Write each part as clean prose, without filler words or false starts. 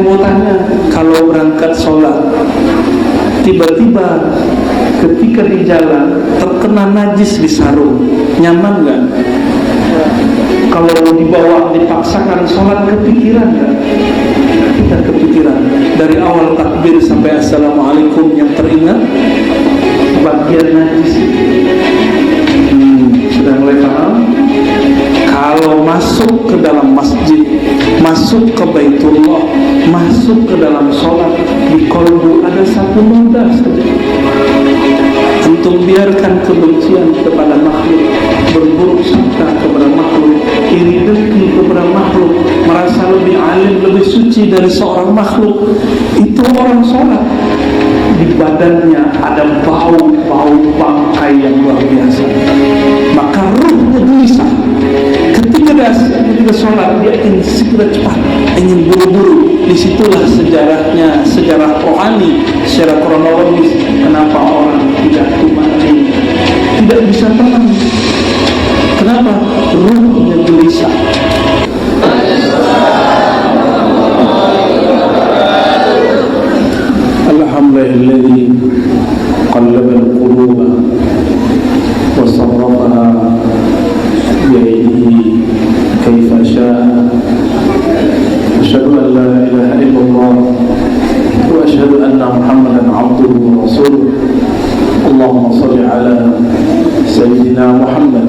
mau tanya, kalau berangkat sholat tiba-tiba ketika di jalan terkena najis di sarung, nyaman nggak? Kalau di bawah dipaksakan sholat, kepikiran nggak? Kita kepikiran. Dari awal takbir sampai assalamualaikum yang teringat bagian najis. Sudah mulai paham? Kalau masuk ke dalam masjid, masuk ke Baitullah, masuk ke dalam sholat, di kolbu ada satu noda saja. Antum biarkan kebencian kepada makhluk, berburuk sangka kepada makhluk, iri dengki kepada makhluk, merasa lebih alim, lebih suci dari seorang makhluk. Itu orang sholat, di badannya ada bau bangkai yang luar biasa. Maka ruhnya gelisah. Ketika sholat dia ingin segera cepat, ingin buru-buru. Disitulah sejarahnya, sejarah rohani, secara kronologis, kenapa orang tidak tumanin, tidak bisa tenang. Kenapa? Ruhnya gelisah. Alhamdulillahilladzi qallaba al-quluba wa sarrafaha biyadihi kaifa syaa. Asyhadu an la ilaha illallah wa asyhadu anna Muhammadan abduhu wa rasuluh. Allahumma shalli ala sayyidina Muhammad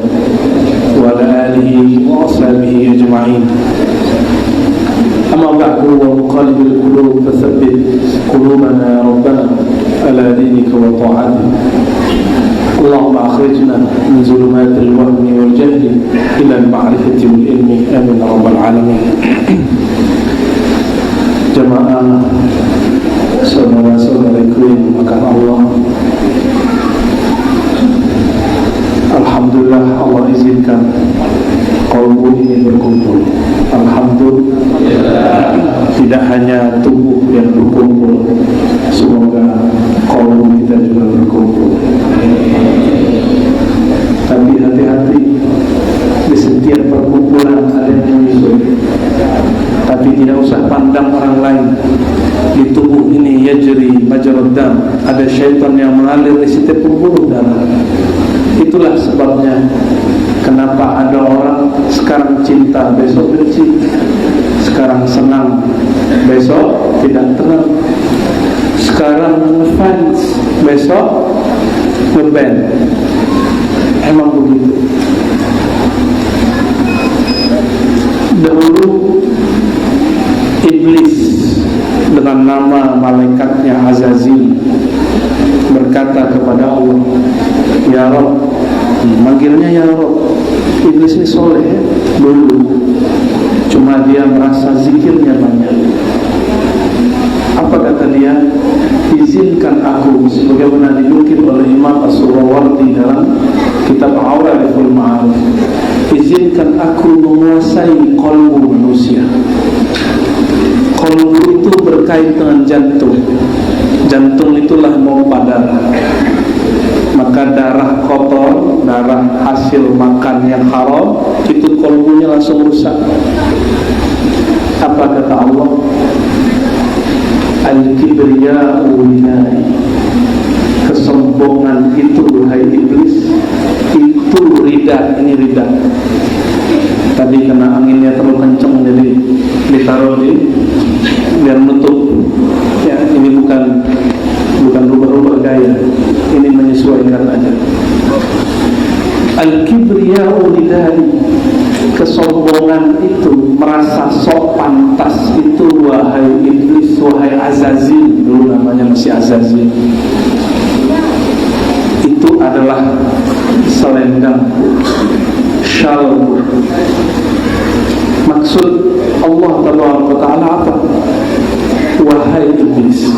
wa ala alihi wa ashabihi ajma'in. أما بعد ومقلب القلوب فثبت قلوبنا يا ربنا على دينك وطاعتك. اللهم أخرجنا من ظلمات الوهم والجهل إلى المعرفة والعلم آمين يا رب العالمين. Jemaah saudara-saudariku yang dimuliakan Allah, alhamdulillah Allah izinkan kolbu ini berkumpul. Alhamdulillah, tidak hanya tubuh yang berkumpul, semoga kolbu kita juga berkumpul. Tapi hati-hati, di setiap perkumpulan ada yang menyusul. Tapi tidak usah pandang orang lain. Di tubuh ini yajri majrad dam, ada syaitan yang mengalir di setiap pembuluh darah. Itulah sebabnya kenapa ada orang sekarang cinta, besok benci, sekarang senang, besok tidak tenang, sekarang ngefans, besok ngeband. Emang begitu. Dahulu iblis dengan nama malaikatnya Azazil berkata kepada Allah, Ya Rabb, manggilnya Ya Rabb. Iblis ini soleh dulu, cuma dia merasa zikirnya banyak. Apa kata dia? Izinkan aku, sebagaimana dinukil oleh Imam As-Surawardi dalam kitab Auriful Ma'arif, izinkan aku menguasai kolbu manusia. Kolbu itu berkait dengan jantung. Jantung itulah pompa darah. Maka darah kotor, darah hasil makan yang haram, itu kolbunya langsung rusak. Apa kata Allah? Al-kibriya'u minai, kesombongan itu, hai iblis, itu rida. Ini rida. Tadi kena anginnya terlalu kencang, jadi ditaruh di biar menutup. Ya, ini bukan rubah-rubah gaya, ini menyesuaikan aja. Al-kibriya'u lidai, kesombongan itu, merasa sok pantas itu, wahai iblis, wahai Azazil, dulu namanya masih Azazil, itu adalah selendang, syal. Maksud Allah Ta'ala apa? Wahai iblis,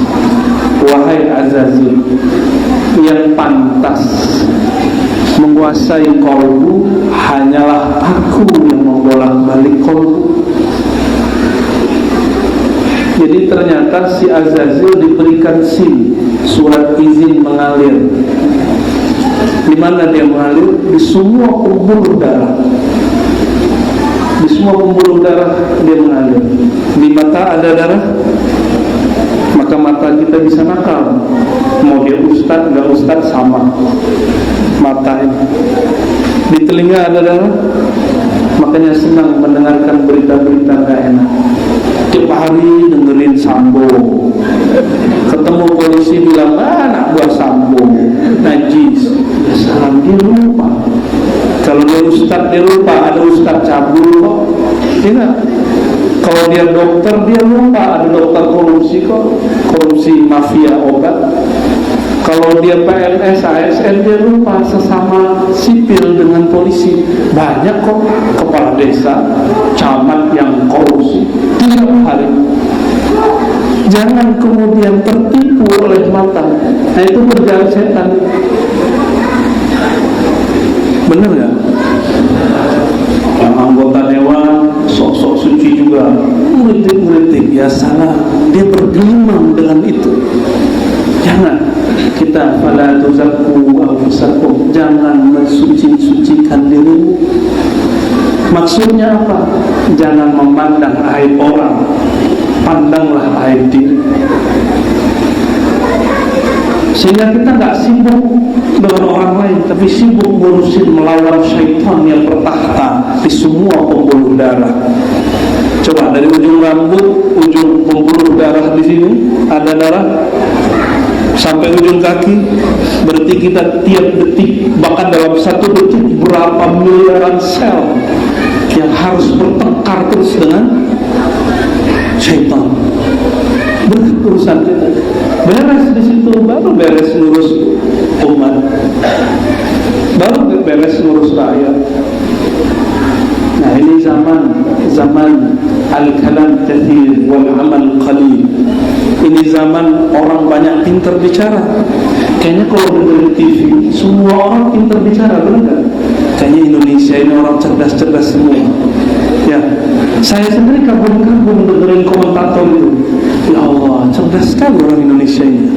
wahai Azazil, yang pantas menguasai kolbu hanyalah aku yang membolak-balik kolbu. Jadi ternyata si Azazil diberikan SIM, surat izin mengalir. Di mana dia mengalir? Di semua pembuluh darah. Di semua pembuluh darah dia mengalir. Di mata ada darah, maka mata kita bisa nakal. Mau dia ustad nggak ustad sama mata ini. Di telinga ada darah, makanya senang mendengarkan berita-berita nggak enak. Tiap hari dengerin Sambo. Ketemu polisi bilang, anak buah Sambo najis. Ya salam, dia lupa. Kalau dia ustad dia lupa, ada ustad cabul kok. Tidak. Kalau dia dokter dia lupa, ada dokter korupsi kok, korupsi mafia obat. Kalau dia PNS, ASN dia lupa, sesama sipil dengan polisi. Banyak kok kepala desa, camat yang korupsi tiap hari. Jangan kemudian tertipu oleh mata. Nah itu kerjaan setan. Bener gak? Yang anggota dewan sok-sok suci juga, ngeritik-ngeritik, ya salah. Dia bergelimang dengan itu. Jangan kita fala tuzakku anfusakum, jangan mensuci-sucikan dirimu. Maksudnya apa? Jangan memandang aib orang, pandanglah aib diri. Sehingga kita gak sibuk dengan orang lain, tapi sibuk ngurusin melawan syaitan yang bertahta di semua pembuluh darah. Coba dari ujung rambut, ujung pembuluh darah di sini ada darah, sampai ujung kaki. Berarti kita tiap detik, bahkan dalam satu detik berapa miliaran sel yang harus bertengkar terus dengan syaitan. Berat urusan kita. Beres di situ, baru beres ngurus umat, baru beres ngurus rakyat. Nah ini zaman al-kalam kathir wal amal qalil. Ini zaman orang banyak pintar bicara. Kayaknya kalau dengerin TV semua orang pintar bicara, benar nggak? Kayaknya Indonesia ini orang cerdas-cerdas semua. Ya, saya sendiri kagum-kagum dengerin komentator itu. Ya Allah, cerdas sekali orang Indonesia ini.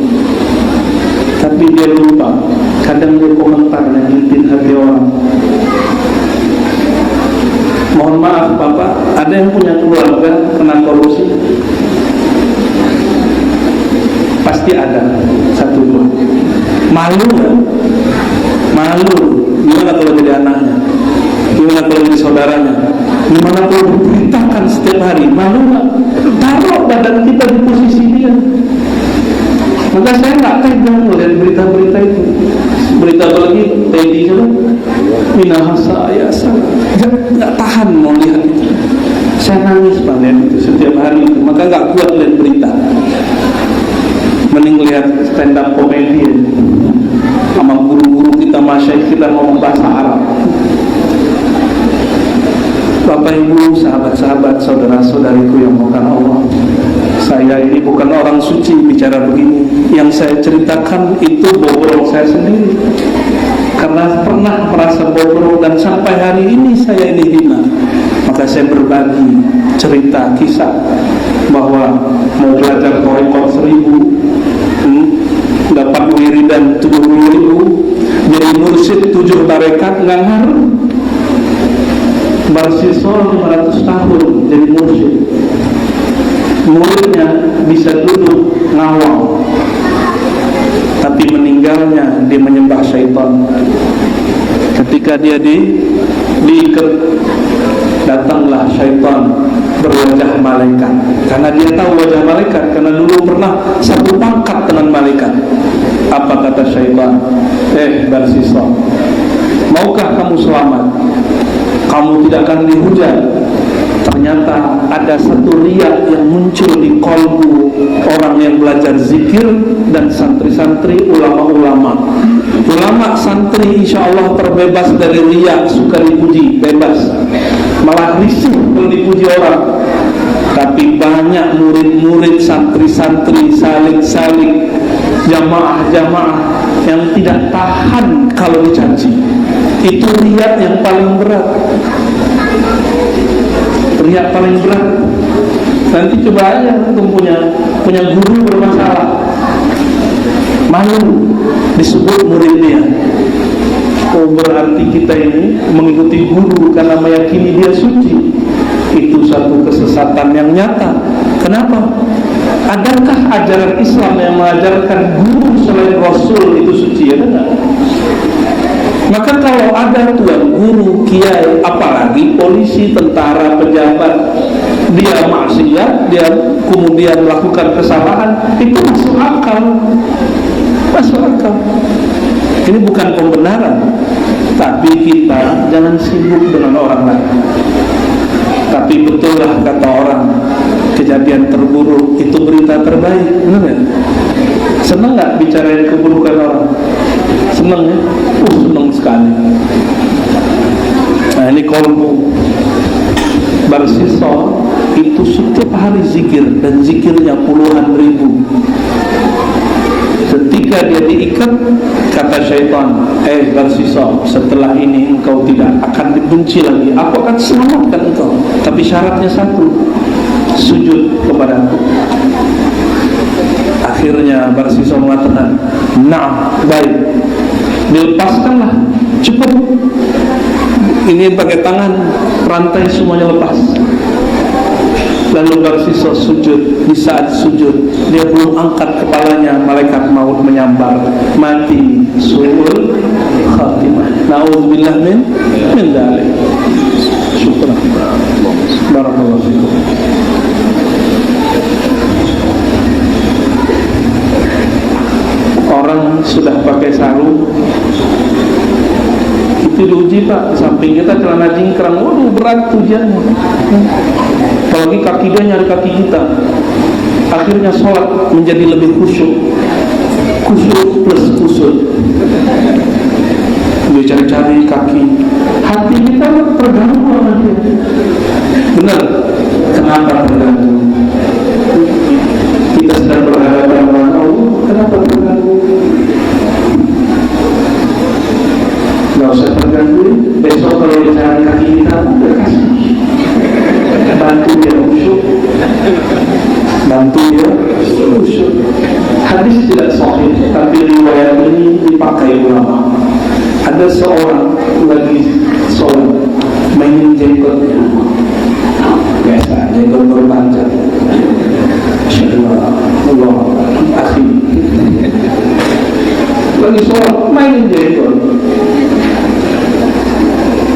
Tapi dia lupa, kadang dia komentar yang nyentil hati orang. Mohon maaf Bapak, ada yang punya keluarga kena korupsi? Pasti ada, satu dua. Malu kan? Malu. Gimana kalau jadi anaknya? Gimana kalau jadi saudaranya? Gimana kalau diberitakan setiap hari? Malu gak? Taruh badan kita di posisi dia. Maka saya gak tegang melihat berita-berita itu. Berita apa lagi? Teddy siapa? Minahasa Ayasa. Gak tahan mau lihat itu. Saya nangis banget itu setiap hari itu. Maka gak kuat lihat berita. Mending lihat stand up komedi sama guru-guru kita, masyaikh kita ngomong bahasa Arab. Bapak Ibu, sahabat-sahabat, saudara-saudariku yang bukan Allah, saya ini bukan orang suci bicara begini. Yang saya ceritakan itu bobrok saya sendiri, karena pernah merasa bobrok dan sampai hari ini saya ini hina. Maka saya berbagi cerita kisah bahwa mau belajar Torikot 1000, dapat wiridan 70.000, jadi mursyid 7 tarekat nggak ngaruh. Bersisol 500 tahun jadi mursyid, muridnya bisa duduk ngawal, tapi meninggalnya dia menyembah syaitan. Ketika dia diikat, datanglah syaitan berwajah malaikat, karena dia tahu wajah malaikat, karena dulu pernah satu pangkat dengan malaikat. Apa kata syaitan? Bersisol, maukah kamu selamat? Kamu tidak akan dihujat. Ternyata ada satu riak yang muncul di kolbu orang yang belajar zikir dan santri-santri, ulama-ulama. Ulama santri insya Allah terbebas dari riak, suka dipuji, bebas. Malah risih kalau dipuji orang. Tapi banyak murid-murid, santri-santri, salik-salik, jamaah-jamaah yang tidak tahan kalau dicaci. Itu riak yang paling berat. Riak paling berat. Nanti coba aja untuk punya guru bermasalah, malu disebut muridnya. Oh berarti kita ini mengikuti guru karena meyakini dia suci. Itu satu kesesatan yang nyata. Kenapa? Adakah ajaran Islam yang mengajarkan guru selain Rasul itu suci? Ada nggak? Maka kalau ada tuan guru, kiai, apalagi polisi, tentara, pejabat, dia maksiat, dia kemudian melakukan kesalahan, itu masuk akal. Masuk akal. Ini bukan pembenaran, tapi kita jangan sibuk dengan orang lain. Tapi betullah kata orang, kejadian terburuk itu berita terbaik. Benar gak? Senang gak bicarain keburukan orang? Senang ya? Senang sekali. Nah ini kolbu Barsisa itu setiap hari zikir, dan zikirnya puluhan ribu. Ketika dia diikat, kata syaitan, Barsisa, setelah ini engkau tidak akan dibenci lagi, aku akan selamatkan engkau, tapi syaratnya satu, sujud kepadaku. Akhirnya Barsisa mengatakan, nah, baik, dilepaskanlah, cepat. Ini pakai tangan, rantai semuanya lepas. Lalu Barsisa sujud. Di saat sujud, dia belum angkat kepalanya, malaikat maut menyambar, mati, suul khatimah. Na'udzubillah min dzalik. Syukran. Barakallahu fikum. Orang sudah pakai sarung, itu diuji Pak, samping kita celana jingkrang, waduh berat ujiannya. Apalagi kaki dia nyari kaki kita. Akhirnya sholat menjadi lebih khusyuk. Khusyuk plus khusyuk. Dia cari-cari kaki. Hati kita terganggu sama dia. Benar? Kenapa terganggu? Kita sedang berhadapan dengan Allah. Kenapa terganggu? Gak usah terganggu. Besok kalau dia cari kaki kita, udah kasih. Bantu dia khusyuk. Bantu dia khusyuk. Hadis tidak sahih, tapi riwayat ini dipakai ulama. Ada seorang lagi sholat, mainin jenggotnya, biasa jenggot berpanjang. Allah akhi, lagi sholat mainin jenggot.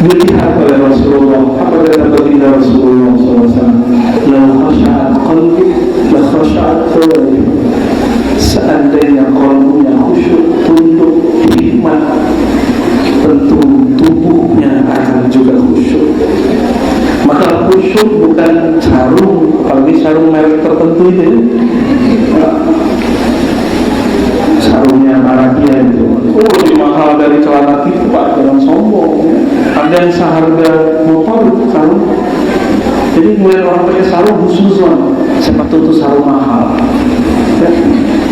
Dilihat oleh Rasulullah, apa kata baginda Rasulullah SAW? La khashat qalbi, la khashat qalbi. Seandainya qalbunya khusyuk, tunduk, hikmat, tentu tubuhnya akan juga khusyuk. Maka khusyuk bukan sarung, apalagi sarung merek tertentu itu. Sarungnya Marakia itu, lebih mahal dari celana kita Pak, jangan sombong. Ada yang seharga motor sarung. Jadi mulai orang pakai sarung khusus sepatu itu sarung mahal ya.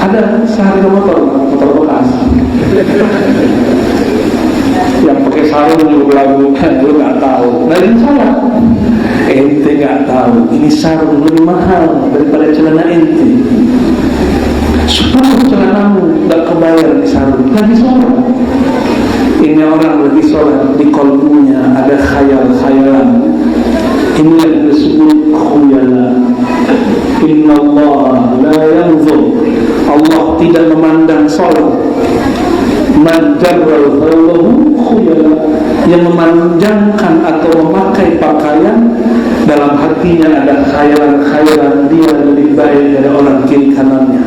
Ada seharga motor bekas. Yang pakai sarung juga lagu, lu nggak tahu. Nah ini salah. Ente nggak tahu. Ini sarung lebih mahal daripada celana ente. 10 celanamu nggak kebayar di sarung. Lagi sholat. Ini orang lagi sholat, di kolbunya ada khayal-khayalan. Ini yang disebut khuyala. Inna Allah la yanzur. Allah tidak memandang sholat. Man jarral khaylahu khuyala. Yang memanjangkan atau memakai pakaian, dalam hatinya ada khayalan-khayalan dia lebih baik dari orang kiri kanannya.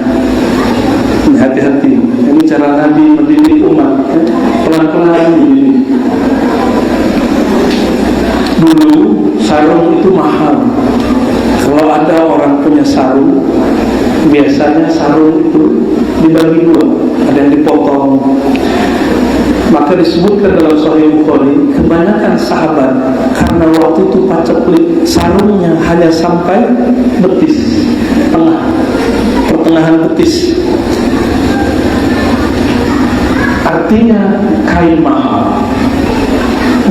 Hati-hati. Ini cara Nabi mendidik umat, pelan-pelan mendidik. Dulu sarung itu mahal. Kalau ada orang punya sarung, biasanya sarung itu dibagi dua, ada yang dipotong. Maka disebutkan dalam Sahih Bukhari, kebanyakan sahabat karena waktu itu paceklik, sarungnya hanya sampai betis, pertengahan betis. Artinya kain mahal.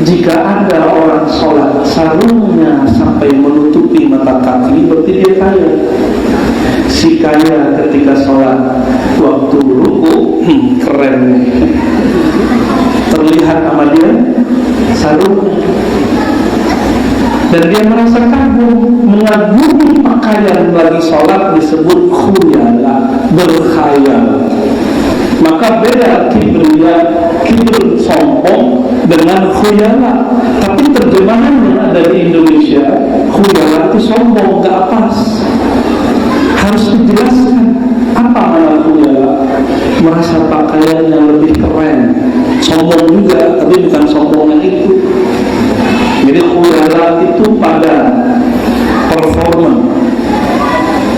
Jika ada orang sholat sarungnya sampai menutupi mata kaki, berarti dia kaya. Si kaya ketika sholat waktu ruku keren. terlihat sama dia sarungnya, dan dia merasa kagum, mengagumi pakaian lagi sholat disebut khuyala, berkhayal. Maka beda kibir sombong dengan khuyala. Tapi terjemahannya ada di Indonesia, khuyala itu sombong, gak pas. Harus dijelaskan apa makna khuyala. Merasa pakaiannya lebih keren, sombong juga, tapi bukan sombongnya itu. Jadi khuyala itu pada performa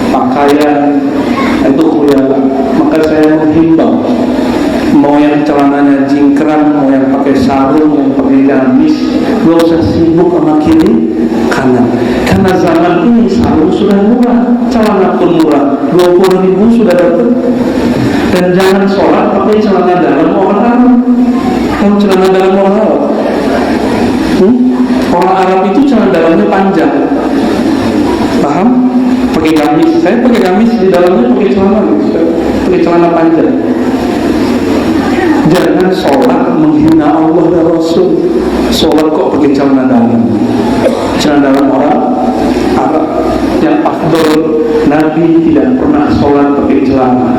pakaian itu khuyala. Maka saya menghimbau, mau yang celananya jingkrang, mau yang pakai sarung, yang pakai gamis, gak usah sibuk sama kiri kanan. Karena zaman ini sarung sudah murah, celana pun murah, 20.000 sudah dapat. Dan jangan sholat pakai celana dalam orang Arab. Kalau celana dalam orang Arab, orang Arab itu celana dalamnya panjang, paham? Pakai gamis, saya pakai gamis di dalamnya pakai celana, pakai celana panjang. Jangan sholat menghina Allah dan Rasul. Sholat kok pakai celana dalam? Celana dalam orang Arab. Yang afdol, Nabi tidak pernah sholat pakai celana.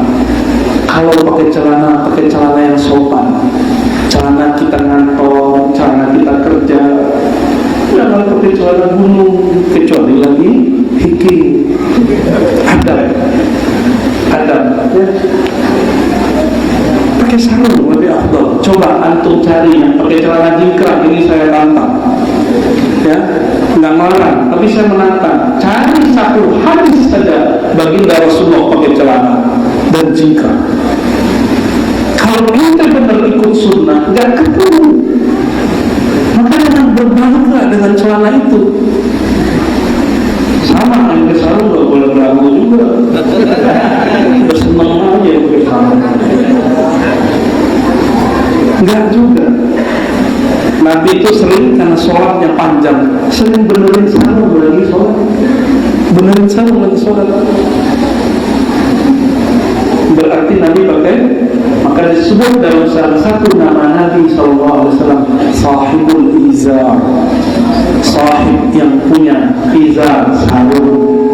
Kalau pakai celana yang sopan. Celana kita ngantor, celana kita kerja. Jangan pakai celana gunung, kecuali lagi hiking. Adab ya. Pakai sarung lebih afdal. Coba antum cari yang pakai celana jingkrang, ini saya tantang. Ya, nggak melarang, tapi saya menantang. Cari satu hadis saja baginda Rasulullah pakai celana dan jingkrang. Kalau kita benar ikut sunnah, nggak ketemu. Maka jangan berbangga dengan celana itu. Sama yang pakai sarung nggak boleh beragu juga. Bersenang aja pakai sarung. Enggak juga. Nabi itu sering karena sholatnya panjang, sering benerin sarung lagi sholat. Benerin sarung lagi sholat. Berarti Nabi pakai, maka disebut dalam salah satu nama Nabi SAW, sahibul izar, sahib yang punya izar, sarung.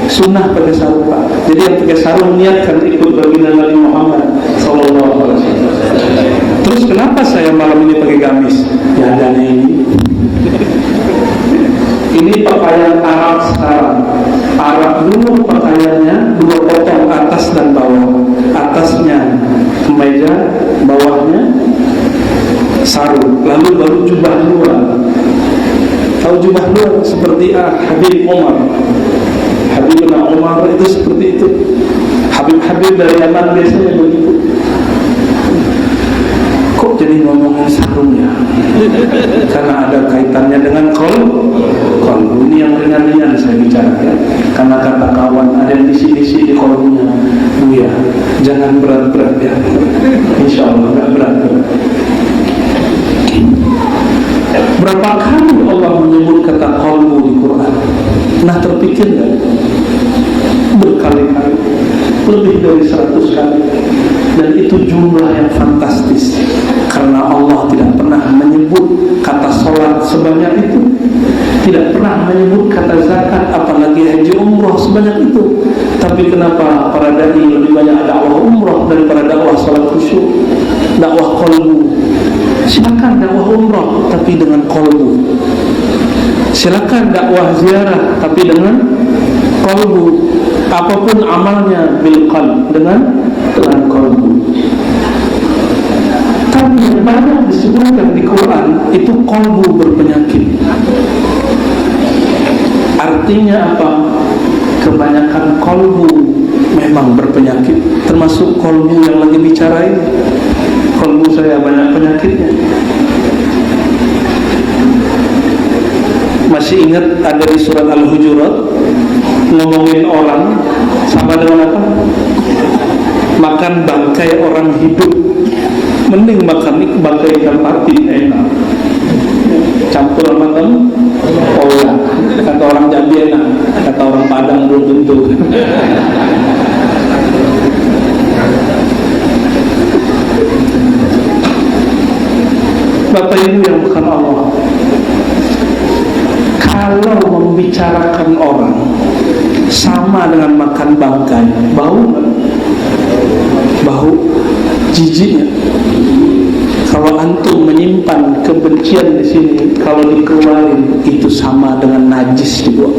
Sunnah pakai sarung, Pak. Jadi yang pakai sarung niatkan ikut baginda Nabi Muhammad SAW. Terus kenapa saya malam ini pakai gamis? Ya ada ini. Ini pakaian Arab sekarang. Arab dulu pakaiannya 2 potong, atas dan bawah. Atasnya kemeja, bawahnya sarung. Lalu baru jubah luar. Tahu jubah luar seperti Habib Umar. Habib Umar itu seperti itu. Habib dari Yaman biasanya begitu. Kok jadi ngomongin sarung ya? Karena ada kaitannya dengan kolbu. Ini yang ringan-ringan saya bicara ya. Karena kata kawan ada yang disi-disi di kolbunya. Ya, jangan berat-berat ya. Insya Allah nggak berat-berat. Berapa kali Allah menyebut kata kolbu di Quran? Nah, terpikir nggak? Berkali-kali, lebih dari 100 kali. Dan itu jumlah yang fantastis. Karena Allah tidak pernah menyebut kata sholat sebanyak itu, tidak pernah menyebut kata zakat, apalagi haji umrah sebanyak itu. Tapi kenapa para dai lebih banyak dakwah umrah daripada dakwah sholat khusyuk, dakwah kolbu? Silakan dakwah umrah tapi dengan kolbu. Silakan dakwah ziarah tapi dengan kolbu. Apapun amalnya bil qalb, dengan kolbu. Tapi yang banyak disebutkan di Quran itu kolbu berpenyakit. Artinya apa? Kebanyakan kolbu memang berpenyakit. Termasuk kolbu yang lagi bicara ini. Kolbu saya banyak penyakitnya. Masih ingat ada di surat Al-Hujurat ngomongin orang sama dengan apa? Makan bangkai orang hidup. Mending makan bangkai ikan patin enak. Campur sama kamu, oh ya, kata orang Jambi enak, kata orang Padang belum tentu. Bapak Ibu yang bukan Allah, kalau membicarakan orang sama dengan makan bangkai, bau nggak? Bau, jijiknya. Kalau antum menyimpan kebencian di sini, kalau dikeluarin itu sama dengan najis di bawah.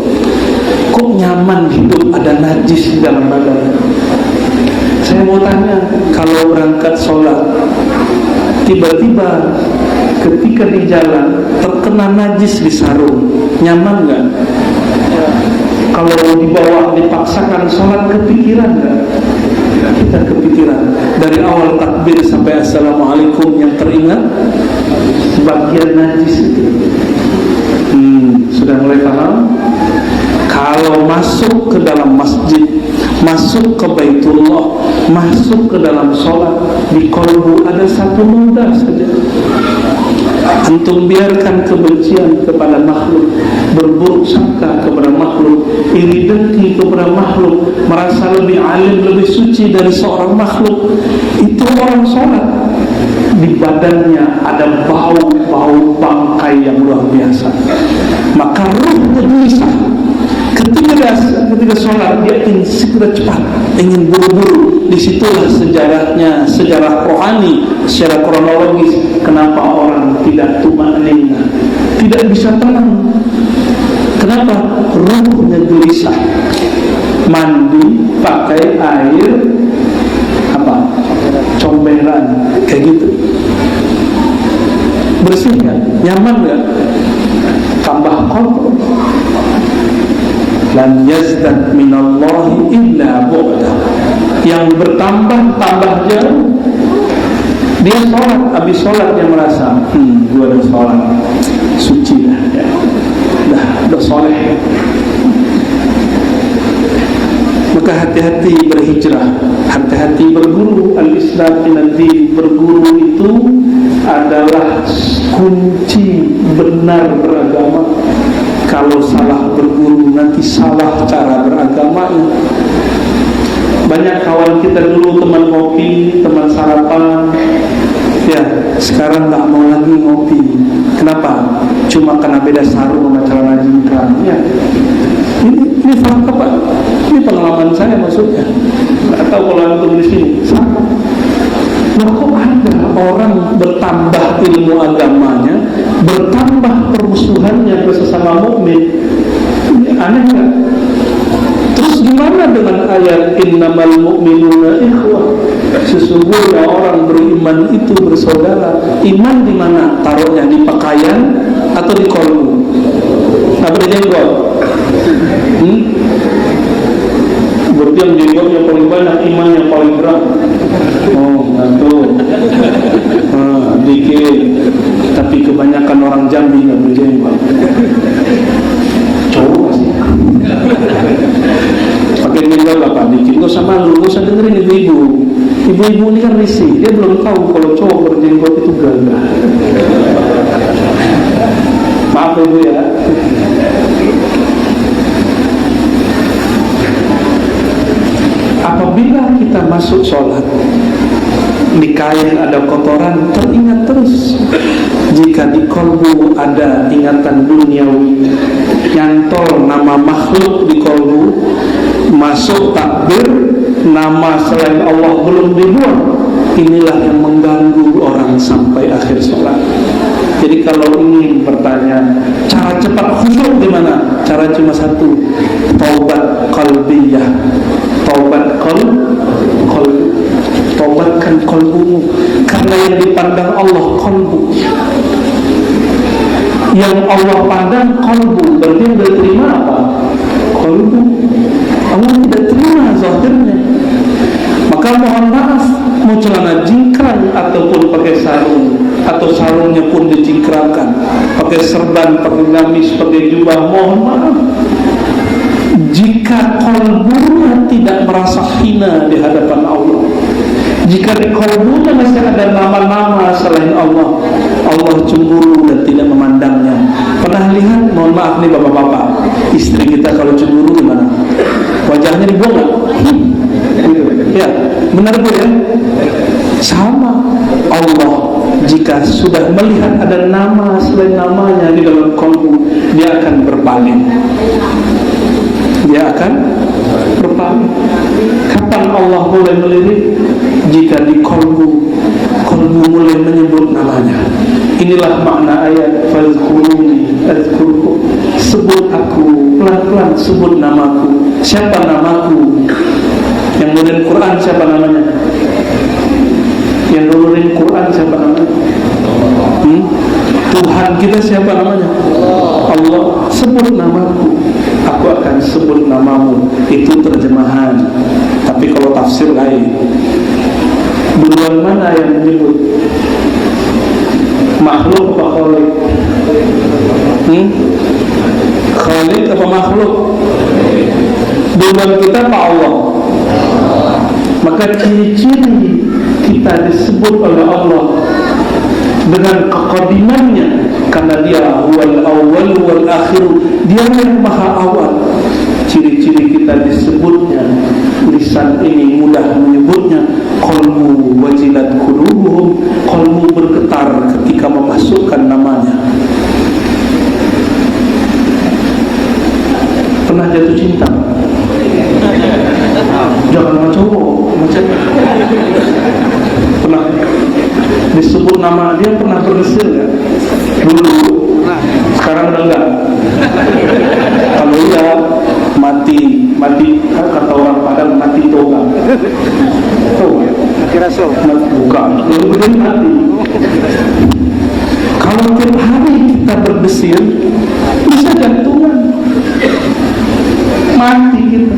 Kok nyaman hidup ada najis di dalam badan? Saya mau tanya, kalau berangkat sholat, tiba-tiba ketika di jalan terkena najis di sarung, nyaman nggak? Kalau di bawah dipaksakan sholat, kepikiran nggak? Kita kepikiran. Dari awal takbir sampai assalamualaikum yang teringat sebagian najis itu. Sudah mulai paham? Kalau masuk ke dalam masjid, masuk ke Baitullah, masuk ke dalam sholat, di kolbu ada satu noda saja, antum biarkan kebencian kepada makhluk, berburuk sangka kepada makhluk, iri dengki kepada makhluk, merasa lebih alim, lebih suci dari seorang makhluk, itu orang sholat, di badannya ada bau bangkai yang luar biasa, maka ruhnya gelisah. Ketika sholat dia ingin segera cepat, ingin buru-buru. Disitulah sejarahnya, sejarah rohani, secara kronologis, kenapa orang tidak tumanina, tidak bisa tenang. Kenapa? Ruhnya gelisah. Mandi pakai air apa? Comberan, kayak gitu. Bersih kan? Nyaman gak? Tambah kotor. Lam yazdad minallahi illa bu'da. Yang bertambah jauh. Dia sholat, habis sholat dia merasa, gua udah sholat, suci dah, ya. Udah soleh. Maka hati-hati berhijrah, hati-hati berguru. Al-Islam inadhi, berguru itu adalah kunci benar beragama. Kalau salah berguru, nanti salah cara beragamanya. Banyak kawan kita dulu teman ngopi, teman sarapan, ya sekarang nggak mau lagi ngopi. Kenapa? Cuma karena beda sarung sama celana jingkrang. Ya, ini fakta Pak. Ini pengalaman saya maksudnya. Nggak tahu kalau antum di sini. Sama. Nah, kok ada orang bertambah ilmu agamanya, bertambah permusuhannya ke sesama mukmin? Ini aneh kan? Terus gimana dengan ayat innamal mu'minuna ikhwah? Sesungguhnya orang beriman itu bersaudara. Iman di mana? Taruhnya di pakaian atau di kolbu? Atau di jenggot? Berarti yang jenggotnya paling banyak, iman yang paling berat. Oh, gantung. Dikit. Tapi kebanyakan orang Jambi nggak berjenggot. Cowok sih. Pakai jenggot apa? Dikit. Gak usah malu, gak usah dengerin ibu-ibu. Ibu-ibu ini kan risih. Dia belum tahu kalau cowok berjenggot itu gagah. Maaf ibu ya. Apabila kita masuk sholat, di kain ada kotoran, teringat terus. Jika di kolbu ada ingatan duniawi, nyantol nama makhluk di kolbu, masuk takbir, nama selain Allah belum dibuang, inilah yang mengganggu orang sampai akhir sholat. Jadi kalau ingin bertanya cara cepat khusyuk gimana? Cara cuma satu, taubat qalbiyah. Taubat taubatkan kolbumu, karena yang dipandang Allah kolbu, yang Allah pandang kolbu. Berarti yang diterima apa? Kolbu. Allah tidak terima zahirnya. Maka mohon maaf, mau celana jingkrang ataupun pakai sarung, atau sarungnya pun dicingkrangkan, pakai serban, pakai gamis, pakai jubah, mohon maaf, jika kolbunya tidak merasa hina di hadapan Allah, jika di kolbunya masih ada nama-nama selain Allah, Allah cemburu dan tidak memandangnya. Pernah lihat, mohon maaf nih bapak-bapak, istri kita kalau cemburu gimana? Wajahnya dibuang gak? Ya, benar bu ya? Sama, Allah jika sudah melihat ada nama selain namanya di dalam kalbu, dia akan berpaling. Dia akan berpaling. Kapan Allah mulai melirik? Jika di kalbu mulai menyebut namanya. Inilah makna ayat fazkuruni azkurkum. Sebut aku, pelan-pelan sebut namaku. Siapa namaku? Yang nurunin Quran siapa namanya? Yang nurunin Quran siapa namanya? Tuhan kita siapa namanya? Allah. Sebut namaku, aku akan sebut namamu. Itu terjemahan. Tapi kalau tafsir lain. Duluan mana yang menyebut? Makhluk apa khalik? Khalik apa makhluk? Duluan kita apa Allah? Maka ciri-ciri kita disebut oleh Allah dengan kekodimannya, karena dia huwal awwal wal akhir, dia yang maha awal. Ciri-ciri kita disebutnya, lisan ini mudah menyebutnya, qalbu wajilat qulubuhum, qalbu bergetar ketika memasukkan namanya. Pernah jatuh cinta? Jangan sama cowok, macam pernah disebut nama dia, pernah berhasil ya? Dulu, sekarang udah enggak. Kalau ya mati kata orang Padang, mati toga. Oh, kira so? Bukan, kemudian mati. Kalau tiap hari kita berdesir, bisa jantungan, mati kita.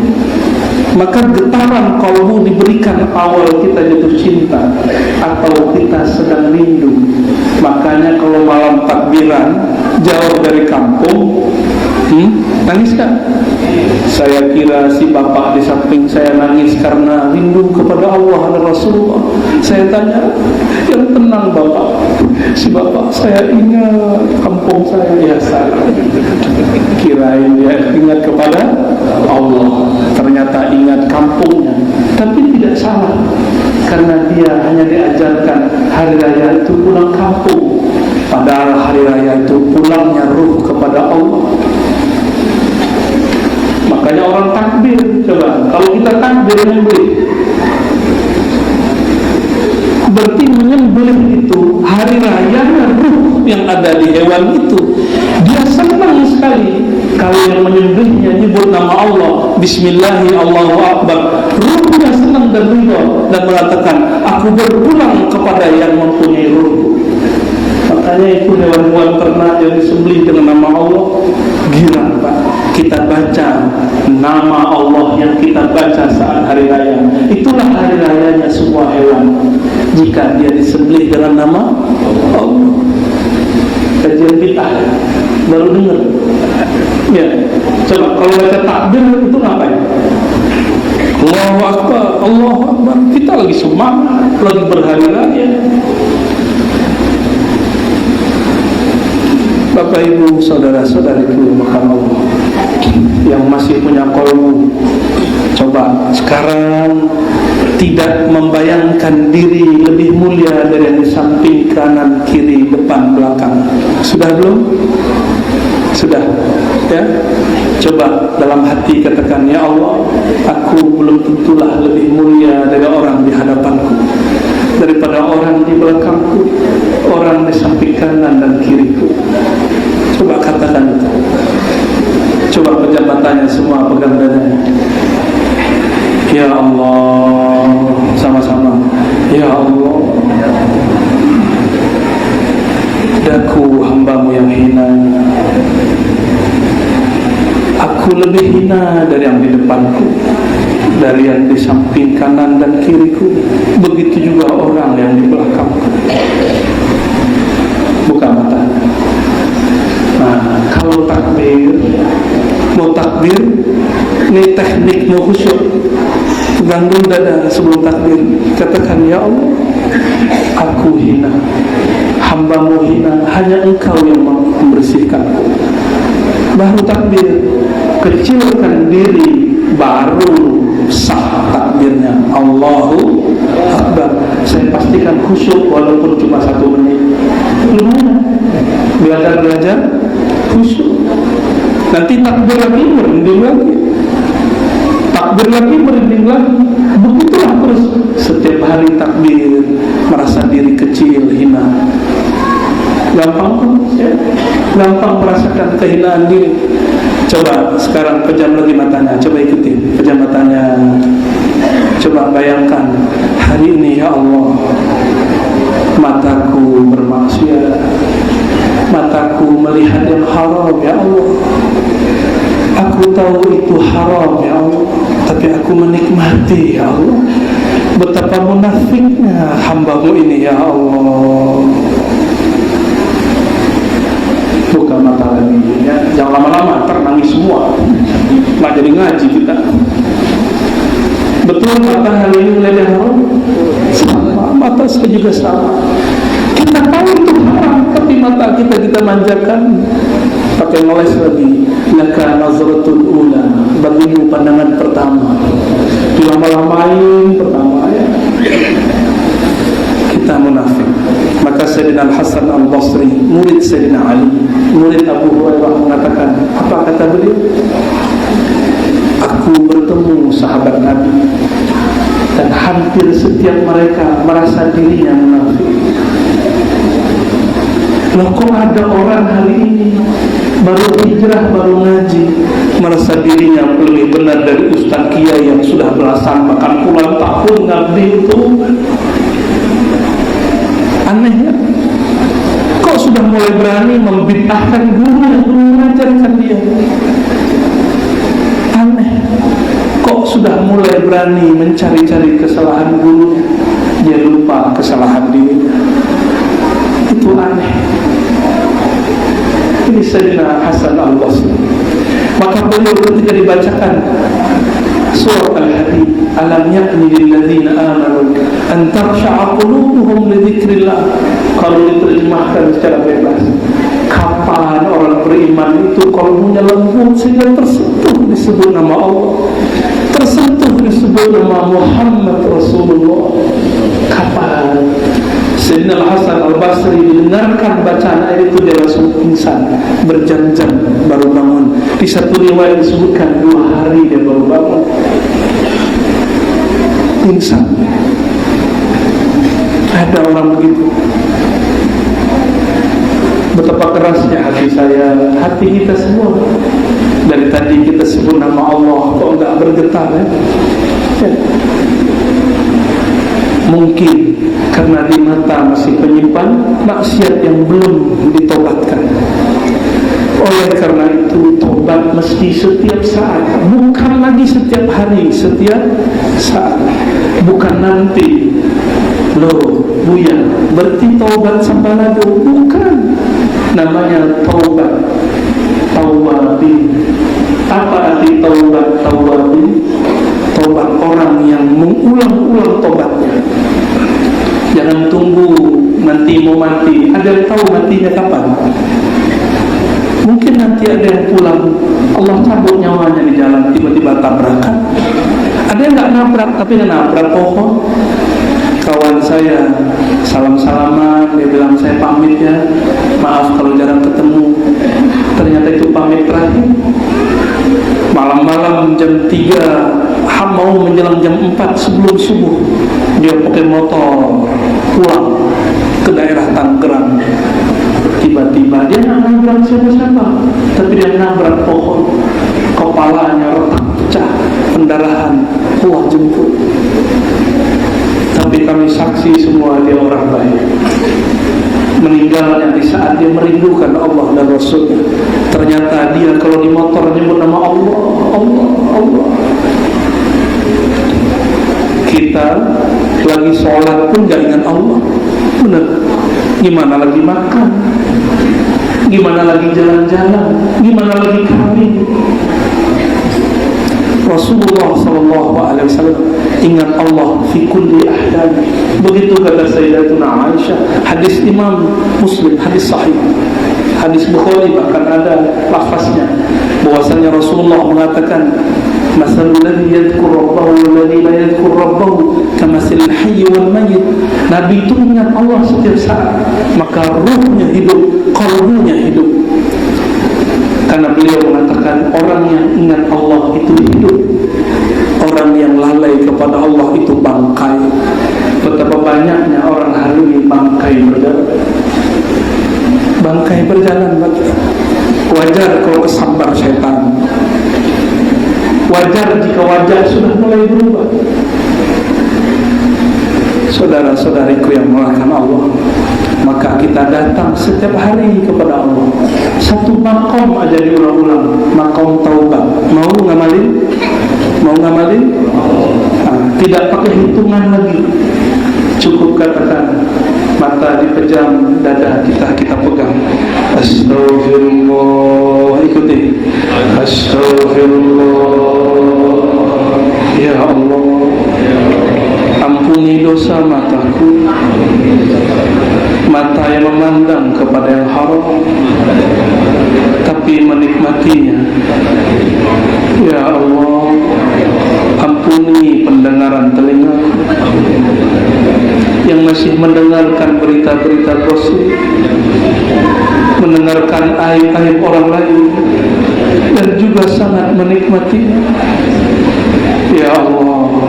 Maka getaran kalbu diberikan awal kita jatuh cinta atau kita sedang rindu. Makanya kalau malam takbiran jauh dari kampung, nangis kan? Saya kira si bapak di samping saya nangis karena rindu kepada Allah dan Rasulullah. Saya tanya, yang tenang bapak. Si bapak, saya ingat kampung saya. Ya salah, kirain dia ingat kepada Allah, ternyata ingat kampungnya. Tapi tidak salah, karena dia hanya diajarkan hari raya itu pulang kampung, padahal hari raya itu pulangnya ruh kepada Allah. Makanya orang takbir, coba kalau kita takbir menyembelih, berarti menyembelih itu hari raya ruh yang ada di hewan itu. Dia senang sekali kalau yang menyembelihnya nyebut nama Allah, Bismillahi Allahu Akbar. Ruhnya senang dan ridha dan mengatakan, aku berpulang kepada yang mempunyai ruh. Makanya itu hewan-hewan ternak yang disembelih dengan nama Allah, girang Pak. Kita baca nama Allah yang kita baca saat hari raya, itulah hari rayanya semua hewan. Jika dia disembelih dengan nama Allah. Kajian bid'ah baru dengar. Ya, coba kalau baca takbir itu ngapain? Allahu Akbar, Allahu Akbar. Kita lagi semangat, lagi berhari raya. Bapak Ibu, saudara-saudariku makan Allah yang masih punya kalbu, coba sekarang tidak membayangkan diri lebih mulia dari yang di samping, kanan, kiri, depan, belakang. Sudah belum? Sudah ya? Coba dalam hati katakan, ya Allah, aku belum tentulah lebih mulia dari orang di hadapanku, daripada orang di belakangku, orang di samping kanan dan kiriku. Coba katakan itu. Coba pejabatannya semua pegang dadanya. Ya Allah, sama-sama. Ya Allah, daku hambamu yang hina. Aku lebih hina dari yang di depanku, dari yang di samping kanan dan kiriku. Begitu juga orang yang di belakangku. Buka mata. Nah, kalau takbir, mau takbir, ini teknik mau khusyuk. Pegang dulu dada sebelum takbir. Katakan, ya Allah, aku hina, hambamu hina, hanya engkau yang membersihkanku. Baru takbir, kecilkan diri, baru sah takbirnya. Allahu Akbar, saya pastikan khusyuk walaupun cuma 1 menit. Lumayan belajar khusyuk. Nanti takbir lagi, merinding lagi, takbir lagi, merinding lagi. Begitulah terus setiap hari takbir, merasa diri kecil, hina. Gampang ya? Gampang merasakan kehinaan diri. Coba sekarang pejam lagi matanya, coba ikutin pejam matanya. Coba bayangkan hari ini, ya Allah, mataku bermaksiat, mataku melihat yang haram, ya Allah. Aku tahu itu haram, ya Allah, tapi aku menikmati, ya Allah. Betapa munafiknya hamba-Mu ini, ya Allah. Buka mata lagi ya. Jangan lama-lama, ntar nangis semua, nggak jadi ngaji kita. Betul mata hari ini melihat haram? Sama, mata saya juga sama. Kita tahu itu haram, tapi mata kita manjakan, pakai ngeles lagi. Laka nazratul ula, bagimu pandangan pertama, dilama-lamain pertama ya. Kita munafik. Maka Sayyidina Al-Hasan Al-Basri, murid Sayyidina Ali, murid Abu Hurairah, mengatakan, apa kata beliau? Aku bertemu sahabat Nabi, dan hampir setiap mereka merasa dirinya munafik. Loh, kok ada orang hari ini baru hijrah, baru ngaji, merasa dirinya lebih benar dari Ustaz Kiai yang sudah belasan bahkan puluhan tahun ngabdi itu. Anehnya, kok sudah mulai berani membid'ahkan guru yang belum mengajarkan dia. Aneh, kok sudah mulai berani mencari-cari kesalahan gurunya, dia lupa kesalahan dirinya. Itu aneh. Ini Sayyidina Hasan Al-Basri. Maka beliau ketika dibacakan surah Al-Hadid, alam ya'ni lilladzina amanu an takhsha'a qulubuhum li dzikrillah. Kalau diterjemahkan secara bebas, kapan orang beriman itu kalbunya lembut sehingga tersentuh disebut nama Allah, tersentuh disebut nama Muhammad Rasulullah? Kapan? Sayyidina Al-Hasan Al-Basri mendengarkan bacaan ayat itu, dia langsung pingsan, berjam-jam baru bangun. Di satu riwayat disebutkan 2 hari dia baru bangun, pingsan. Ada orang begitu. Betapa kerasnya hati saya, hati kita semua. Dari tadi kita sebut nama Allah, kok enggak bergetar ya? Mungkin karena di mata masih penyimpan maksiat yang belum ditobatkan. Oleh karena itu, tobat mesti setiap saat, bukan lagi setiap hari, setiap saat. Bukan nanti, loh Buya, berarti tobat sambalado. Bukan, namanya tobat tawabin. Apa arti taubat tawabin? Tobat orang yang mengulang-ulang tobatnya. Jangan tunggu nanti mau mati. Ada yang tahu matinya kapan? Mungkin nanti ada yang pulang, Allah cabut nyawanya di jalan, tiba-tiba tabrakan. Ada yang nggak nabrak, tapi nabrak pohon. Kawan saya salam-salaman, dia bilang saya pamit ya, maaf kalau jarang ketemu. Ternyata itu pamit terakhir. Malam-malam jam 3, mau menjelang jam 4 sebelum subuh, dia pakai motor pulang ke daerah Tangerang. Tiba-tiba dia nggak nabrak siapa-siapa, tapi dia nabrak pohon, kepalanya retak pecah, pendarahan, Allah jemput. Tapi kami saksi semua dia orang baik. Meninggalnya di saat dia merindukan Allah dan Rasulnya. Ternyata dia kalau di motor nyebut nama Allah, Allah, Allah. Kita lagi sholat pun gak ingat Allah. Benar. Gimana lagi makan, gimana lagi jalan-jalan, gimana lagi kambing. Rasulullah SAW ingat Allah fi kulli ahdan. Begitu kata Sayyidatuna Aisyah, hadis Imam Muslim, hadis sahih. Hadis Bukhari bahkan ada lafaznya bahwasanya Rasulullah mengatakan, masalul ladzi yadhkur rabbahu wal ladzi la yadhkur rabbahu kamasil hayy wal mayyit. Nabi itu ingat Allah setiap saat, maka ruhnya hidup, qalbunya hidup. Karena beliau mengatakan orang yang ingat Allah itu hidup, orang yang lalai kepada Allah itu bangkai. Betapa banyaknya orang hari ini bangkai berjalan. Bangkai berjalan, wajar kalau kesambar setan. Wajar jika wajah sudah mulai berubah. Saudara-saudariku yang melakukan Allah, maka kita datang setiap hari kepada Allah. Satu makom aja diulang-ulang, makom taubat. Mau ngamalin? Mau ngamalin? Tidak pakai hitungan lagi. Cukup katakan, mata dipejam, dada kita pegang. Astaghfirullah. Ikuti. Astaghfirullah. Ya Allah, ampuni dosa mataku, mata yang memandang kepada yang haram tapi menikmatinya. Ya Allah, ampuni pendengaran telingaku yang masih mendengarkan berita-berita gosip, mendengarkan aib-aib orang lain dan juga sangat menikmatinya. Ya Allah,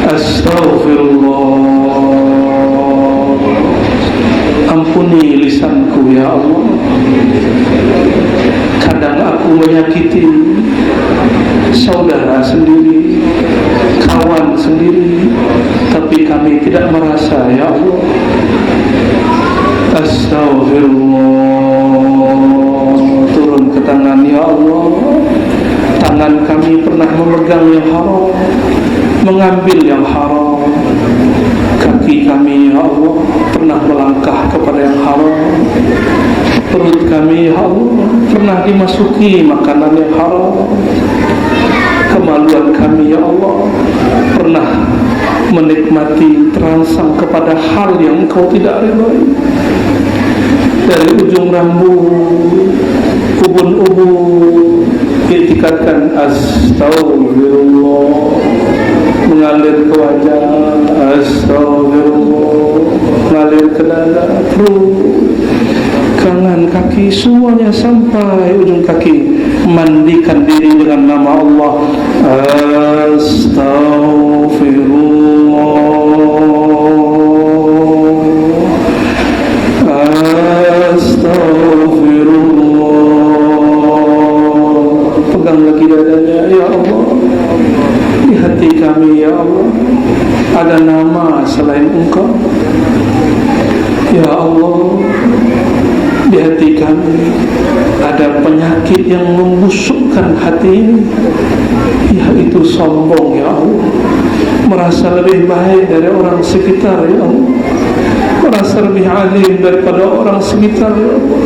astaghfirullah. Ampuni lisanku ya Allah. Kadang aku menyakiti saudara sendiri, kawan sendiri, tapi kami tidak merasa ya Allah. Astaghfirullah. Turun ke tangan ya Allah. Tangan kami pernah memegang yang haram, mengambil yang haram. Kaki kami ya Allah pernah melangkah kepada yang haram. Perut kami ya Allah pernah dimasuki makanan yang haram. Kemaluan kami ya Allah pernah menikmati, terangsang kepada hal yang Engkau tidak ridhai. Dari ujung rambut, ubun-ubun, diikatkan astagfirullah, mengalir ke wajah, astagfirullah, mengalir ke dada, perut, tangan, kaki, semuanya sampai ujung kaki. Mandikan diri dengan nama Allah. Astagfirullah, astagfirullah. Pegang lagi dadanya ya Allah. Di hati kami ya Allah ada nama selain Engkau ya Allah. Di hati kami ada penyakit yang membusukkan hati ini, yaitu sombong ya Allah. Merasa lebih baik dari orang sekitar ya Allah. Merasa lebih alim daripada orang sekitar ya Allah.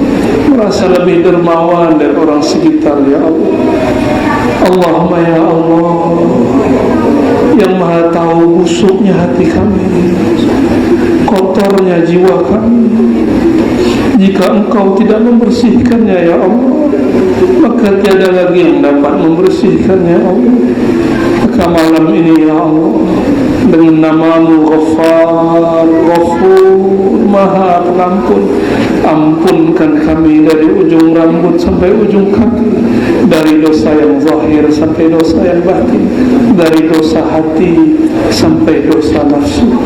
Merasa lebih dermawan dari orang sekitar ya Allah. Allahumma ya Allah, yang maha tahu busuknya hati kami, kotornya jiwa kami. Jika Engkau tidak membersihkannya ya Allah, maka tiada lagi yang dapat membersihkannya ya Allah. Maka malam ini ya Allah, dengan nama-Mu Ghaffar, Ghafur, Maha Pengampun, ampunkan kami dari ujung rambut sampai ujung kaki, dari dosa yang zahir sampai dosa yang batin, dari dosa hati sampai dosa nafsu.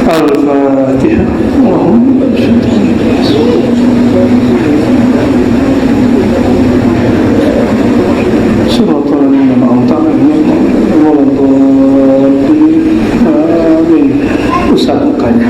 Al-Fatihah. Allahumma Suratul Amin. Ustaz mukanya.